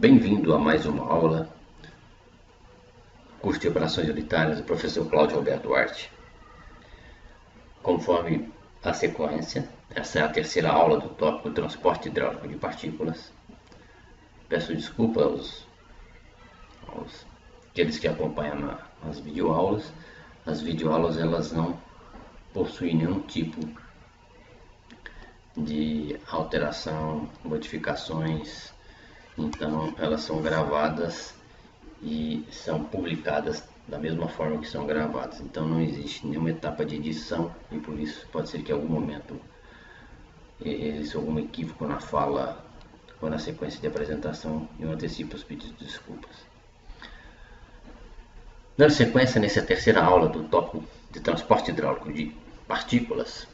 Bem-vindo a mais uma aula, curso de operações unitárias do professor Cláudio Roberto Duarte. Conforme a sequência, essa é a terceira aula do tópico transporte hidráulico de partículas. Peço desculpa aos aqueles que acompanham as videoaulas. As videoaulas elas não possuem nenhum tipo de alteração, modificações, então elas são gravadas e são publicadas da mesma forma que são gravadas. Então não existe nenhuma etapa de edição e por isso pode ser que em algum momento exista algum equívoco na fala ou na sequência de apresentação e eu antecipo os pedidos de desculpas. Dando sequência nessa terceira aula do tópico de transporte hidráulico de partículas,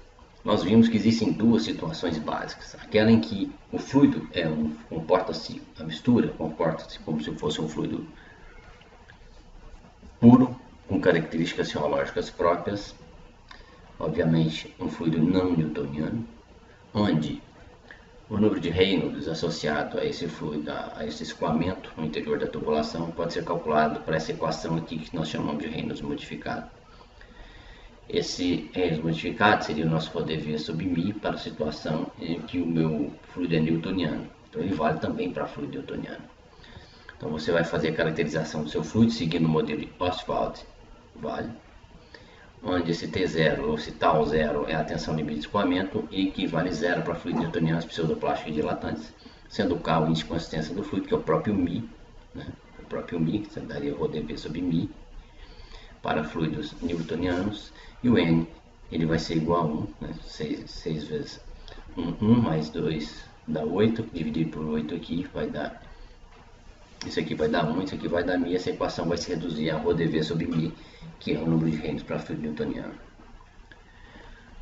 nós vimos que existem duas situações básicas. Aquela em que o fluido comporta-se, a mistura comporta-se como se fosse um fluido puro, com características geológicas próprias, obviamente um fluido não newtoniano, onde o número de Reynolds associado a esse fluido, a esse escoamento no interior da tubulação, pode ser calculado por essa equação aqui que nós chamamos de Reynolds modificado. Esse Reynolds modificado seria o nosso poder V sobre μ para a situação em que o meu fluido é newtoniano. Então ele vale também para fluido newtoniano. Então você vai fazer a caracterização do seu fluido seguindo o modelo de Ostwald, vale, onde esse T0 ou esse tal 0 é a tensão limite de escoamento e que vale 0 para fluidos newtonianos, pseudoplásticos e dilatantes, sendo K o índice de consistência do fluido, que é o próprio μ, né? O próprio μ, que daria o ρdV sobre μ para fluidos newtonianos, e o N ele vai ser igual a 1, né? 6 vezes 1 mais 2 dá 8, dividido por 8 aqui vai dar, isso aqui vai dar 1, isso aqui vai dar μ, essa equação vai se reduzir a ρdV sobre μ, que é o número de Reynolds para fluido newtoniano.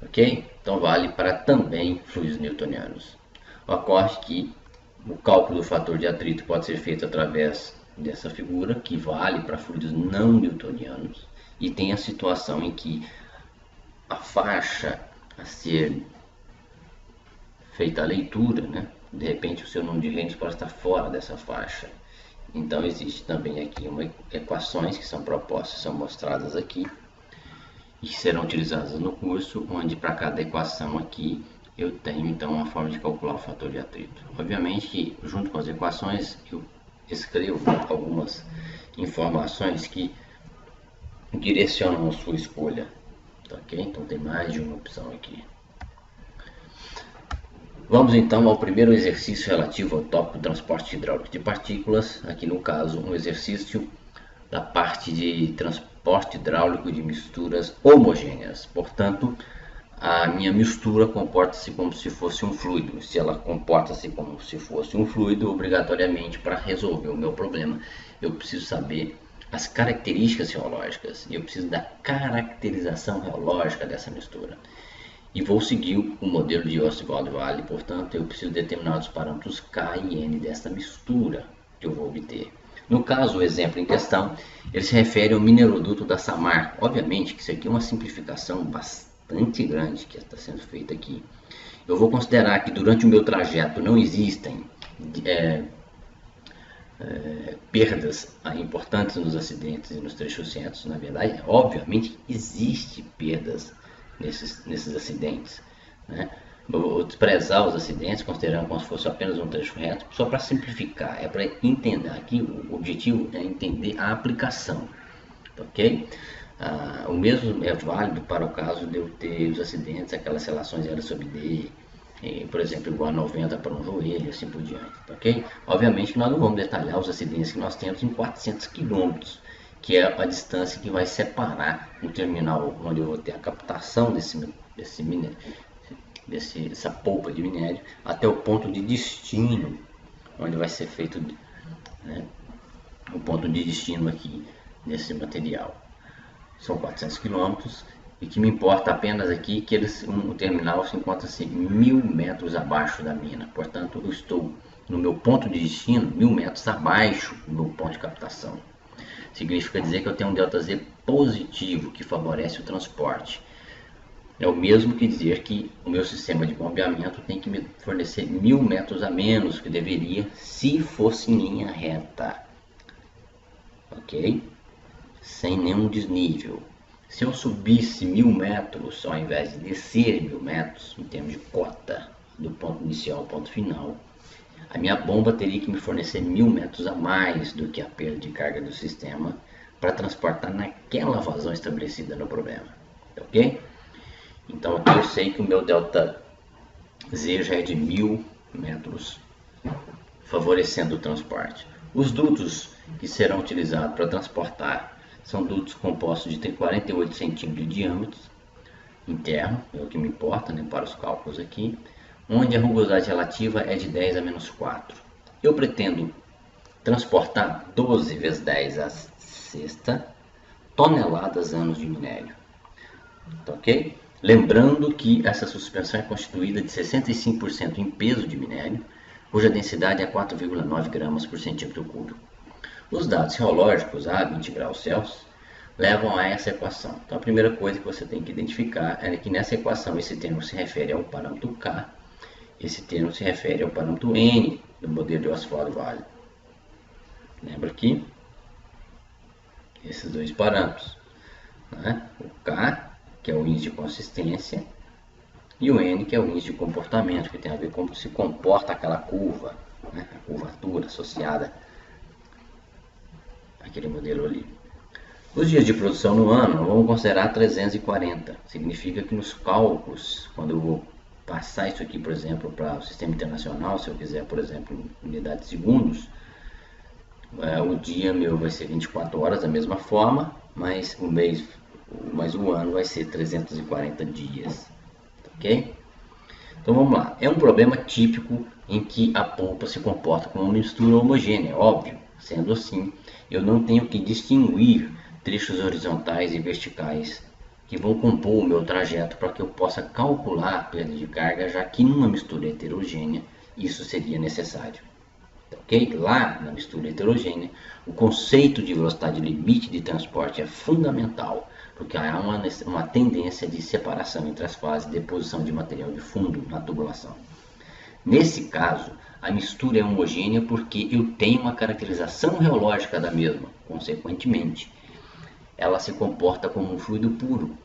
Ok? Então vale para também fluidos newtonianos. Ocorre que o cálculo do fator de atrito pode ser feito através dessa figura, que vale para fluidos não newtonianos, e tem a situação em que a faixa a ser feita a leitura, né? De repente o seu número de Reynolds pode estar fora dessa faixa. Então existe também aqui equações que são propostas, são mostradas aqui e que serão utilizadas no curso, onde para cada equação aqui eu tenho então uma forma de calcular o fator de atrito. Obviamente que junto com as equações eu escrevo algumas informações que direcionam a sua escolha, ok? Então tem mais de uma opção aqui. Vamos então ao primeiro exercício relativo ao tópico transporte hidráulico de partículas, aqui no caso um exercício da parte de transporte hidráulico de misturas homogêneas. Portanto, a minha mistura comporta-se como se fosse um fluido. Se ela comporta-se como se fosse um fluido, obrigatoriamente para resolver o meu problema, eu preciso saber as características geológicas e eu preciso da caracterização geológica dessa mistura. E vou seguir o modelo de Ostwald-Valley, portanto, eu preciso determinar os parâmetros K e N dessa mistura que eu vou obter. No caso, o exemplo em questão, ele se refere ao mineroduto da Samarco. Obviamente que isso aqui é uma simplificação bastante grande que está sendo feita aqui. Eu vou considerar que durante o meu trajeto não existem perdas importantes nos acidentes e nos trechos centros. Na verdade, obviamente, existe perdas nesses acidentes, né? Vou desprezar os acidentes, considerando como se fosse apenas um trecho reto, só para simplificar, é para entender. Aqui o objetivo é entender a aplicação, ok? O mesmo é válido para o caso de eu ter os acidentes, aquelas relações L sobre D, por exemplo, igual a 90 para um joelho, assim por diante, ok? Obviamente que nós não vamos detalhar os acidentes que nós temos em 400 km, que é a distância que vai separar o terminal onde eu vou ter a captação dessa polpa de minério até o ponto de destino, onde vai ser feito, né, o ponto de destino aqui desse material. São 400 km e que me importa apenas aqui que o terminal se encontra-se 1000 metros abaixo da mina. Portanto, eu estou no meu ponto de destino 1000 metros abaixo do meu ponto de captação. Significa dizer que eu tenho um ΔZ positivo que favorece o transporte. é o mesmo que dizer que o meu sistema de bombeamento tem que me fornecer 1000 metros a menos que deveria se fosse em linha reta, ok? Sem nenhum desnível. Se eu subisse 1000 metros ao invés de descer 1000 metros em termos de cota do ponto inicial ao ponto final, a minha bomba teria que me fornecer 1000 metros a mais do que a perda de carga do sistema para transportar naquela vazão estabelecida no problema, ok? Então aqui eu sei que o meu delta Z já é de 1000 metros, favorecendo o transporte. Os dutos que serão utilizados para transportar são dutos compostos de 48 centímetros de diâmetro interno, é o que me importa, né, para os cálculos aqui, onde a rugosidade relativa é de 10 a menos 4. Eu pretendo transportar 12 vezes 10 a sexta toneladas anos de minério, ok? Lembrando que essa suspensão é constituída de 65% em peso de minério, cuja densidade é 4,9 gramas por centímetro cúbico. Os dados geológicos a 20 graus Celsius levam a essa equação. Então a primeira coisa que você tem que identificar é que nessa equação esse termo se refere ao parâmetro K, esse termo se refere ao parâmetro N do modelo de Westphal-Wally. Lembra aqui? Esses dois parâmetros, né? O K, que é o índice de consistência, e o N, que é o índice de comportamento, que tem a ver com como se comporta aquela curva, né? A curvatura associada àquele modelo ali. Os dias de produção no ano, vamos considerar 340. Significa que nos cálculos, quando eu vou passar isso aqui, por exemplo, para o sistema internacional, se eu quiser, por exemplo, unidade de segundos, o dia meu vai ser 24 horas da mesma forma, mas o ano vai ser 340 dias, ok? Então vamos lá, é um problema típico em que a polpa se comporta como uma mistura homogênea, óbvio. Sendo assim, eu não tenho que distinguir trechos horizontais e verticais que vão compor o meu trajeto para que eu possa calcular a perda de carga, já que numa mistura heterogênea isso seria necessário. Okay? Lá na mistura heterogênea, o conceito de velocidade limite de transporte é fundamental, porque há uma tendência de separação entre as fases de deposição de material de fundo na tubulação. Nesse caso, a mistura é homogênea porque eu tenho uma caracterização reológica da mesma, consequentemente, ela se comporta como um fluido puro.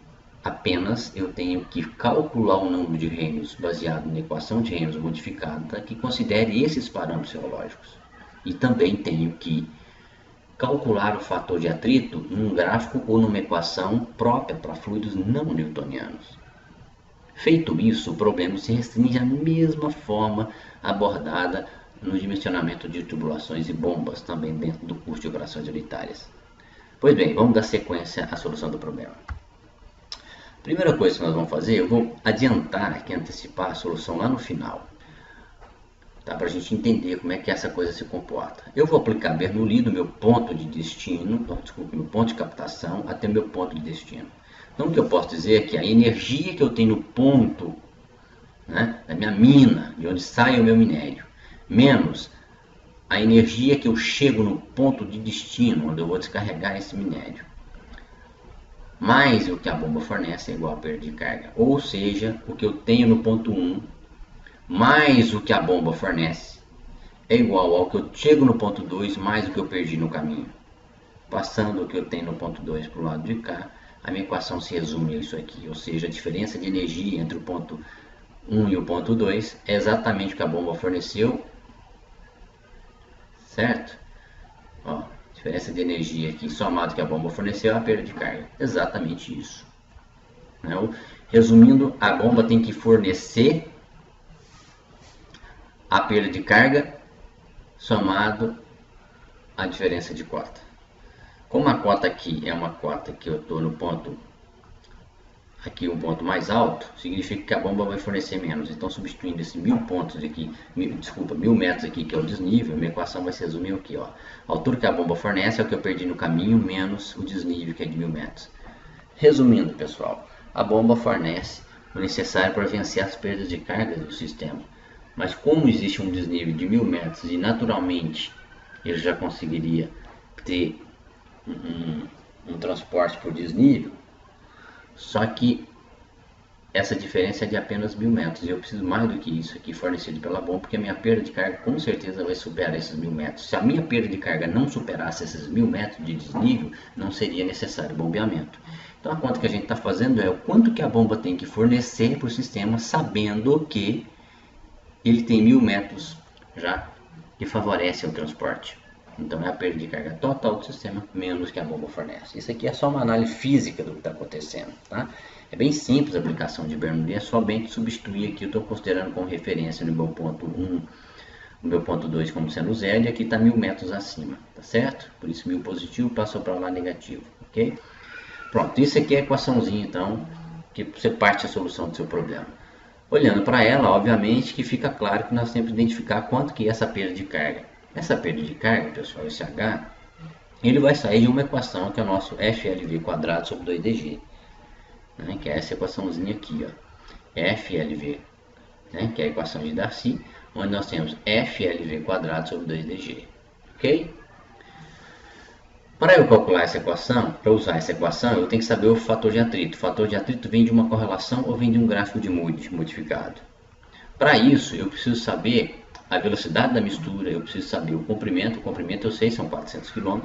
Apenas eu tenho que calcular o número de reinos baseado na equação de reinos modificada que considere esses parâmetros geológicos. E também tenho que calcular o fator de atrito num gráfico ou numa equação própria para fluidos não newtonianos. Feito isso, o problema se restringe à mesma forma abordada no dimensionamento de tubulações e bombas, também dentro do curso de operações unitárias. Pois bem, vamos dar sequência à solução do problema. Primeira coisa que nós vamos fazer, eu vou adiantar aqui, antecipar a solução lá no final, tá? Para a gente entender como é que essa coisa se comporta. Eu vou aplicar Bernoulli do meu ponto de destino, meu ponto de captação até meu ponto de destino. Então o que eu posso dizer é que a energia que eu tenho no ponto, né, da minha mina, de onde sai o meu minério, menos a energia que eu chego no ponto de destino, onde eu vou descarregar esse minério, mais o que a bomba fornece é igual a perda de carga. Ou seja, o que eu tenho no ponto 1, mais o que a bomba fornece, é igual ao que eu chego no ponto 2, mais o que eu perdi no caminho. Passando o que eu tenho no ponto 2 para o lado de cá, a minha equação se resume a isso aqui. Ou seja, a diferença de energia entre o ponto 1 e o ponto 2 é exatamente o que a bomba forneceu, certo? Ó, diferença de energia aqui somado que a bomba forneceu é a perda de carga. Exatamente isso. Resumindo, a bomba tem que fornecer a perda de carga somado a diferença de cota. Como a cota aqui é uma cota que eu estou no ponto, aqui um ponto mais alto, significa que a bomba vai fornecer menos. Então, substituindo esse 1000 pontos aqui, 1000 metros aqui, que é o desnível, minha equação vai se resumir aqui, ó. A altura que a bomba fornece é o que eu perdi no caminho, menos o desnível, que é de 1000 metros. Resumindo, pessoal, a bomba fornece o necessário para vencer as perdas de carga do sistema. Mas como existe um desnível de 1000 metros e naturalmente ele já conseguiria ter um transporte por desnível, só que essa diferença é de apenas 1000 metros. E eu preciso mais do que isso aqui fornecido pela bomba, porque a minha perda de carga com certeza vai superar esses 1000 metros. Se a minha perda de carga não superasse esses 1000 metros de desnível, não seria necessário bombeamento. Então a conta que a gente está fazendo é o quanto que a bomba tem que fornecer para o sistema, sabendo que ele tem 1000 metros já que favorece o transporte. Então é a perda de carga total do sistema menos que a bomba fornece. Isso aqui é só uma análise física do que está acontecendo, tá? É bem simples a aplicação de Bernoulli, é somente substituir aqui, eu estou considerando como referência no meu ponto 1, no meu ponto 2 como sendo zero, e aqui está 1000 metros acima, tá certo? Por isso 1000 positivo passou para lá negativo, ok? Pronto, isso aqui é a equaçãozinha então, que você parte a solução do seu problema. Olhando para ela, obviamente que fica claro que nós temos que identificar quanto que é essa perda de carga. Essa perda de carga, pessoal, esse H, ele vai sair de uma equação que é o nosso FLV quadrado sobre 2DG. Né, que é essa equaçãozinha aqui, ó, FLV, né, que é a equação de Darcy, onde nós temos FLV quadrado sobre 2DG, ok? Para eu calcular essa equação, para usar essa equação, eu tenho que saber o fator de atrito. O fator de atrito vem de uma correlação ou vem de um gráfico de Moody modificado. Para isso, eu preciso saber a velocidade da mistura, eu preciso saber o comprimento eu sei, são 400 km.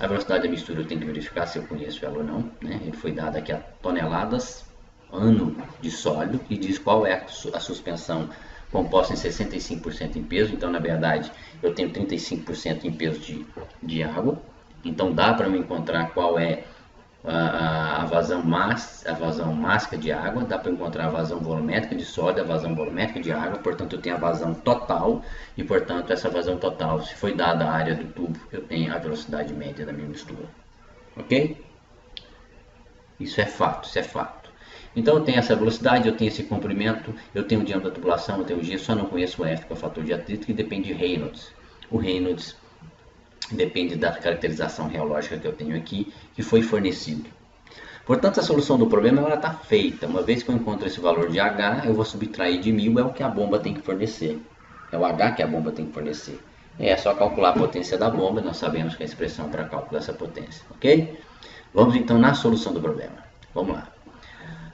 A velocidade da mistura eu tenho que verificar se eu conheço ela ou não, né? Ele foi dado aqui a toneladas ano de sólido e diz qual é a suspensão composta em 65% em peso. Então, na verdade, eu tenho 35% em peso de água. Então, dá para me encontrar qual é a vazão mássica de água, dá para encontrar a vazão volumétrica de sólido, a vazão volumétrica de água, portanto eu tenho a vazão total e portanto essa vazão total, se foi dada a área do tubo, eu tenho a velocidade média da minha mistura, ok? Isso é fato, isso é fato. Então eu tenho essa velocidade, eu tenho esse comprimento, eu tenho o diâmetro da tubulação, eu tenho o G, só não conheço o F, que é o fator de atrito, que depende de Reynolds. O Reynolds depende da caracterização reológica que eu tenho aqui, que foi fornecido. Portanto, a solução do problema está feita. Uma vez que eu encontro esse valor de H, eu vou subtrair de 1000, é o que a bomba tem que fornecer. É o H que a bomba tem que fornecer. É só calcular a potência da bomba, nós sabemos que é a expressão para cálculo dessa potência, ok? Vamos então na solução do problema. Vamos lá.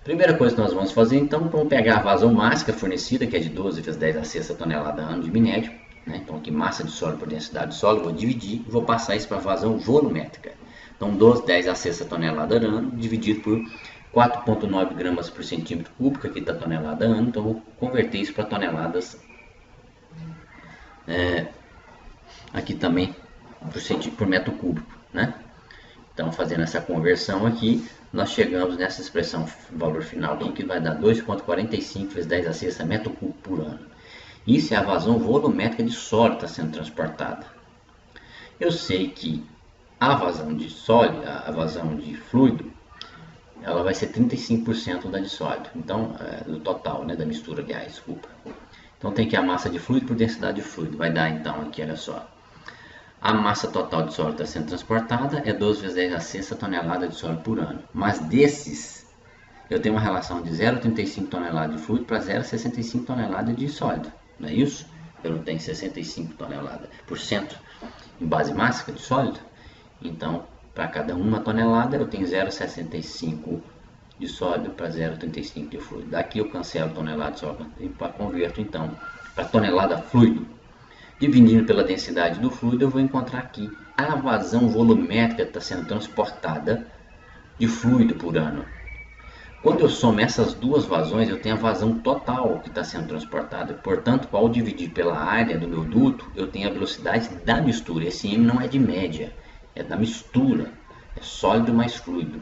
Primeira coisa que nós vamos fazer então, vamos pegar a vazão mássica fornecida, que é de 12 vezes 10 a sexta tonelada ano de minério. Então aqui massa de solo por densidade de solo, vou dividir e vou passar isso para a vazão volumétrica. Então 12, 10 a sexta tonelada ano, dividido por 4,9 gramas por centímetro cúbico, aqui está tonelada ano, então vou converter isso para toneladas, aqui também por metro cúbico, né? Então fazendo essa conversão aqui, nós chegamos nessa expressão, valor final aqui, que vai dar 2,45 vezes 10 a sexta metro cúbico por ano. Isso é a vazão volumétrica de sólido que está sendo transportada. Eu sei que a vazão de sólido, a vazão de fluido, ela vai ser 35% da de sólido. Então, do total, né, da mistura, aliás, desculpa. Então tem que a massa de fluido por densidade de fluido. Vai dar então aqui, olha só. A massa total de sólido está sendo transportada é 12 vezes 10 a sexta tonelada de sólido por ano. Mas desses, eu tenho uma relação de 0,35 toneladas de fluido para 0,65 toneladas de sólido. Não é isso? Eu não tenho 65 toneladas por cento em base mássica de sólido. Então, para cada uma tonelada, eu tenho 0,65 de sólido para 0,35 de fluido. Daqui eu cancelo tonelada de sólido e converto então para tonelada fluido. Dividindo pela densidade do fluido, eu vou encontrar aqui a vazão volumétrica que está sendo transportada de fluido por ano. Quando eu somo essas duas vazões, eu tenho a vazão total que está sendo transportada. Portanto, ao dividir pela área do meu duto, eu tenho a velocidade da mistura. Esse M não é de média, é da mistura. É sólido mais fluido.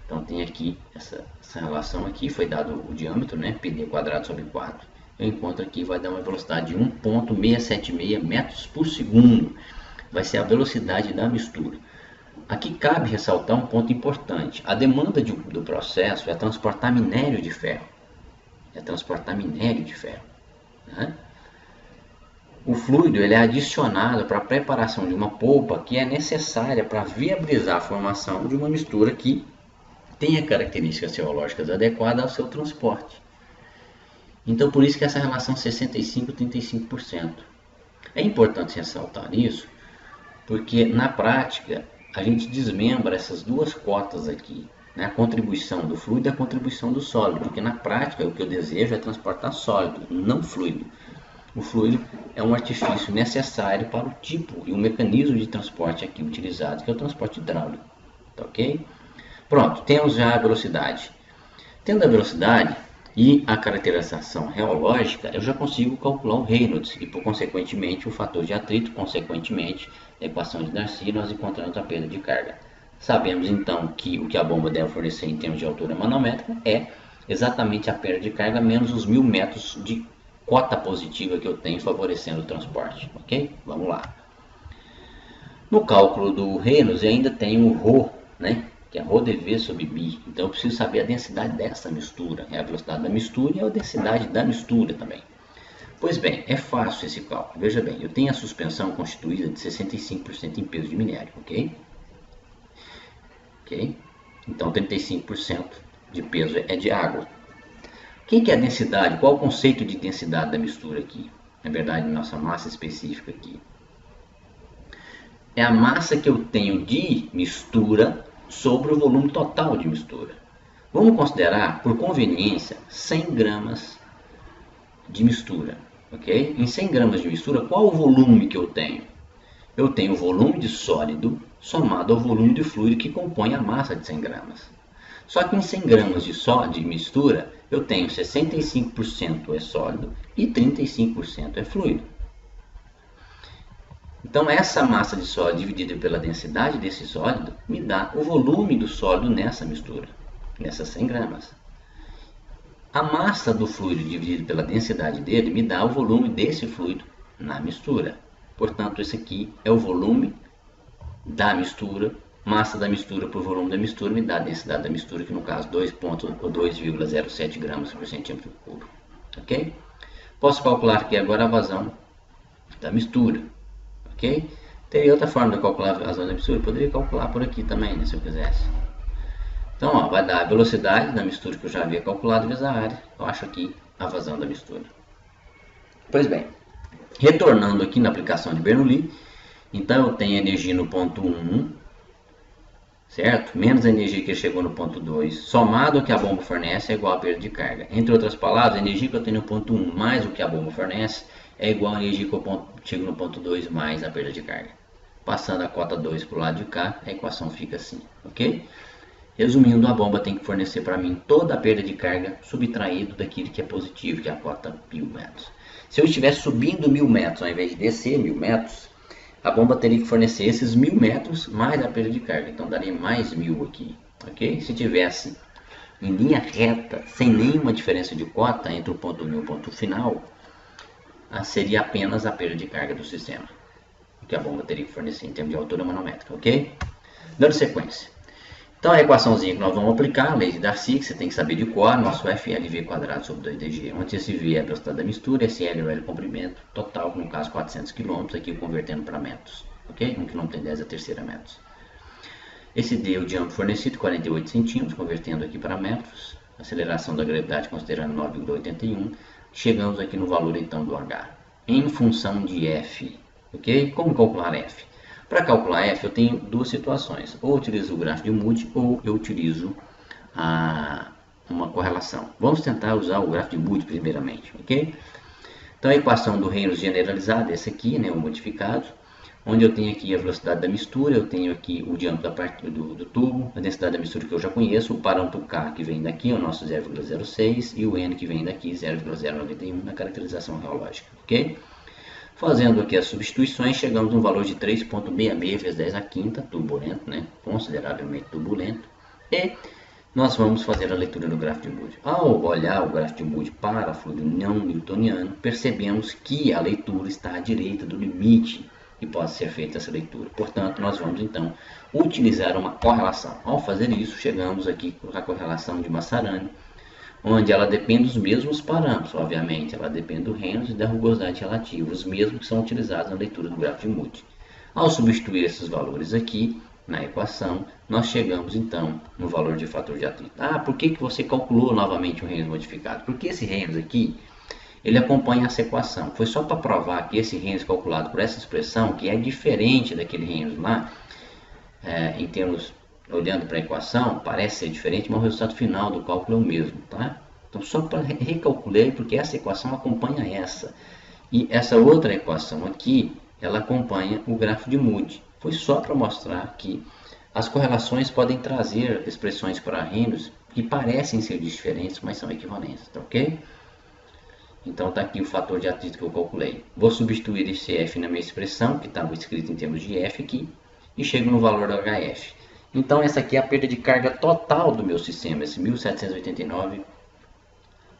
Então, tem aqui essa relação aqui, foi dado o diâmetro, né? PD quadrado sobre 4. Eu encontro aqui, vai dar uma velocidade de 1,676 metros por segundo. Vai ser a velocidade da mistura. Aqui cabe ressaltar um ponto importante. A demanda do processo é transportar minério de ferro. Né? O fluido ele é adicionado para a preparação de uma polpa que é necessária para viabilizar a formação de uma mistura que tenha características geológicas adequadas ao seu transporte. Então, por isso que essa relação 65-35%. É importante ressaltar isso, porque na prática a gente desmembra essas duas cotas aqui. né? A contribuição do fluido é a contribuição do sólido, porque na prática o que eu desejo é transportar sólido, não fluido. O fluido é um artifício necessário para o tipo e o mecanismo de transporte aqui utilizado, que é o transporte hidráulico. Tá ok? Pronto, temos já a velocidade. Tendo a velocidade e a caracterização reológica, eu já consigo calcular o Reynolds e, por consequentemente, o fator de atrito, consequentemente, a equação de Darcy, nós encontramos a perda de carga. Sabemos, então, que o que a bomba deve fornecer em termos de altura manométrica é exatamente a perda de carga menos os 1000 metros de cota positiva que eu tenho favorecendo o transporte. Ok? Vamos lá. No cálculo do Reynolds, eu ainda tenho o ρ, né? Que é ρdV sobre μ. Então eu preciso saber a densidade dessa mistura. É a velocidade da mistura e a densidade da mistura também. Pois bem, é fácil esse cálculo. Veja bem, eu tenho a suspensão constituída de 65% em peso de minério, ok? Ok? Então 35% de peso é de água. O que é a densidade? Qual o conceito de densidade da mistura aqui? Na verdade, nossa massa específica aqui. É a massa que eu tenho de mistura sobre o volume total de mistura. Vamos considerar, por conveniência, 100 gramas de mistura. Okay? Em 100 gramas de mistura, qual o volume que eu tenho? Eu tenho o volume de sólido somado ao volume de fluido que compõe a massa de 100 gramas. Só que em 100 gramas de mistura, eu tenho 65% é sólido e 35% é fluido. Então, essa massa de sólido dividida pela densidade desse sólido me dá o volume do sólido nessa mistura, nessas 100 gramas. A massa do fluido dividida pela densidade dele me dá o volume desse fluido na mistura. Portanto, esse aqui é o volume da mistura, massa da mistura por volume da mistura me dá a densidade da mistura, que no caso 2,07 gramas por centímetro cúbico. Ok? Posso calcular aqui agora a vazão da mistura. Ok? Teria outra forma de calcular a vazão da mistura? Eu poderia calcular por aqui também, né, se eu quisesse. Então, ó, vai dar a velocidade da mistura que eu já havia calculado vezes a área. Eu acho aqui a vazão da mistura. Pois bem, retornando aqui na aplicação de Bernoulli, então eu tenho energia no ponto 1, certo? Menos a energia que chegou no ponto 2, somado ao que a bomba fornece, é igual a perda de carga. Entre outras palavras, a energia que eu tenho no ponto 1 mais o que a bomba fornece é igual a energia que eu chego no ponto 2 mais a perda de carga. Passando a cota 2 para o lado de cá, a equação fica assim, ok? Resumindo, a bomba tem que fornecer para mim toda a perda de carga subtraído daquilo que é positivo, que é a cota 1000 metros. Se eu estivesse subindo 1000 metros ao invés de descer 1000 metros, a bomba teria que fornecer esses 1000 metros mais a perda de carga. Então daria mais 1000 aqui, ok? Se tivesse em linha reta, sem nenhuma diferença de cota entre o ponto 1000 e o ponto final, seria apenas a perda de carga do sistema, que a bomba teria que fornecer em termos de altura manométrica, ok? Dando sequência. Então a equaçãozinha que nós vamos aplicar, a lei de Darcy, que você tem que saber de cor, nosso FLV quadrado sobre 2dg, onde esse V é a velocidade da mistura, esse L é o comprimento total, no caso 400 km, aqui convertendo para metros, ok? 1 km tem 10 a terceira metros. Esse D é o diâmetro fornecido, 48 centímetros, convertendo aqui para metros, aceleração da gravidade considerando 9,81, chegamos aqui no valor então do H, em função de F, ok? Como calcular F? Para calcular F eu tenho duas situações, ou eu utilizo o gráfico de Moody ou eu utilizo uma correlação. Vamos tentar usar o gráfico de Moody primeiramente, ok? Então a equação do Reynolds generalizada é essa aqui, né, o modificado, onde eu tenho aqui a velocidade da mistura, eu tenho aqui o diâmetro da parte do tubo, a densidade da mistura que eu já conheço, o parâmetro K que vem daqui, o nosso 0,06, e o N que vem daqui, 0,091 na caracterização reológica, ok? Fazendo aqui as substituições, chegamos a um valor de 3,66 vezes 10 a quinta, turbulento, né? Consideravelmente turbulento. E nós vamos fazer a leitura do gráfico de Moody. Ao olhar o gráfico de Moody para fluido não newtoniano, percebemos que a leitura está à direita do limite que pode ser feita essa leitura. Portanto, nós vamos então utilizar uma correlação. Ao fazer isso, chegamos aqui com a correlação de Massarani, onde ela depende dos mesmos parâmetros, obviamente, ela depende do Reynolds e da rugosidade relativa, os mesmos que são utilizados na leitura do gráfico de Moody. Ao substituir esses valores aqui na equação, nós chegamos então no valor de fator de atrito. Por que você calculou novamente o Reynolds modificado? Porque esse Reynolds aqui, ele acompanha essa equação. Foi só para provar que esse Reynolds calculado por essa expressão, que é diferente daquele Reynolds lá, em termos olhando para a equação, parece ser diferente, mas o resultado final do cálculo é o mesmo, tá? Então, só para recalculei, porque essa equação acompanha essa. E essa outra equação aqui, ela acompanha o grafo de Moody. Foi só para mostrar que as correlações podem trazer expressões para reinos que parecem ser diferentes, mas são equivalentes, tá ok? Então está aqui o fator de atrito que eu calculei. Vou substituir esse F na minha expressão, que estava escrito em termos de F aqui, e chego no valor do HF. Então essa aqui é a perda de carga total do meu sistema, esse 1789,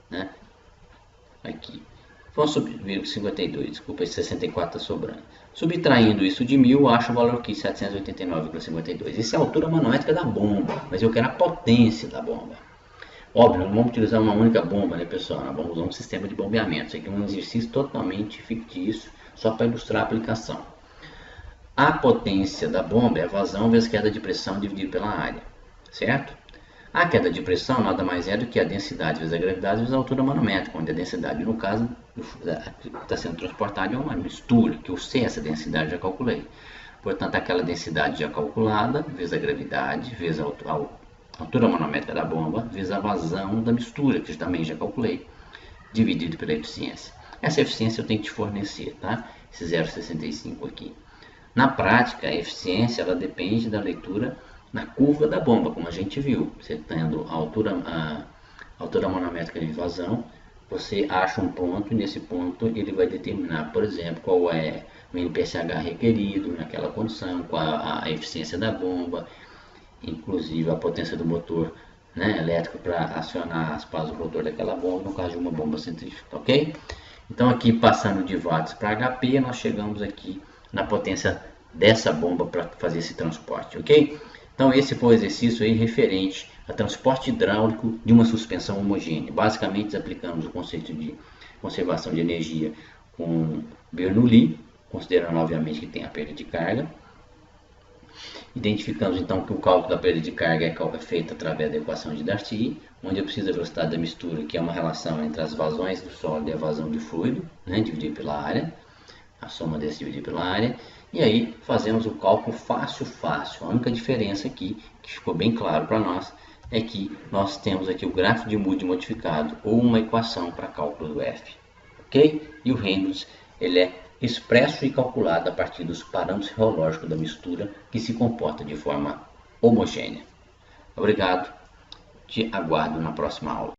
né? Aqui. Vamos subir 52, desculpa, esse 64 está sobrando. Subtraindo isso de 1000, acho o valor aqui, 789,52. Isso é a altura manométrica da bomba, mas eu quero a potência da bomba. Óbvio, não vamos utilizar uma única bomba, né, pessoal? Nós vamos usar um sistema de bombeamento. Isso aqui é um exercício totalmente fictício, só para ilustrar a aplicação. A potência da bomba é a vazão vezes queda de pressão dividido pela área, certo? A queda de pressão nada mais é do que a densidade vezes a gravidade vezes a altura manométrica, onde a densidade, no caso, está sendo transportada é uma mistura, que eu sei essa densidade, já calculei. Portanto, aquela densidade já calculada, vezes a gravidade, vezes a altura manométrica da bomba, vezes a vazão da mistura, que eu também já calculei, dividido pela eficiência. Essa eficiência eu tenho que te fornecer, tá? Esse 0,65 aqui. Na prática, a eficiência ela depende da leitura na curva da bomba, como a gente viu. Você tendo a altura manométrica de vazão, você acha um ponto e nesse ponto ele vai determinar, por exemplo, qual é o NPSH requerido naquela condição, qual a eficiência da bomba, inclusive a potência do motor, né, elétrico para acionar as pás do rotor daquela bomba, no caso de uma bomba centrífuga, ok? Então aqui passando de watts para HP, nós chegamos aqui na potência dessa bomba para fazer esse transporte, ok? Então esse foi o exercício aí referente a transporte hidráulico de uma suspensão homogênea. Basicamente aplicamos o conceito de conservação de energia com Bernoulli, considerando obviamente que tem a perda de carga. Identificamos então que o cálculo da perda de carga é feito através da equação de Darcy, onde eu preciso da velocidade da mistura, que é uma relação entre as vazões do sólido e a vazão de fluido, né, dividido pela área, a soma desse dividido pela área, e aí fazemos o cálculo fácil. A única diferença aqui, que ficou bem claro para nós, é que nós temos aqui o gráfico de Moody modificado, ou uma equação para cálculo do F, ok? E o Reynolds, ele é expresso e calculado a partir dos parâmetros reológicos da mistura que se comporta de forma homogênea. Obrigado, te aguardo na próxima aula.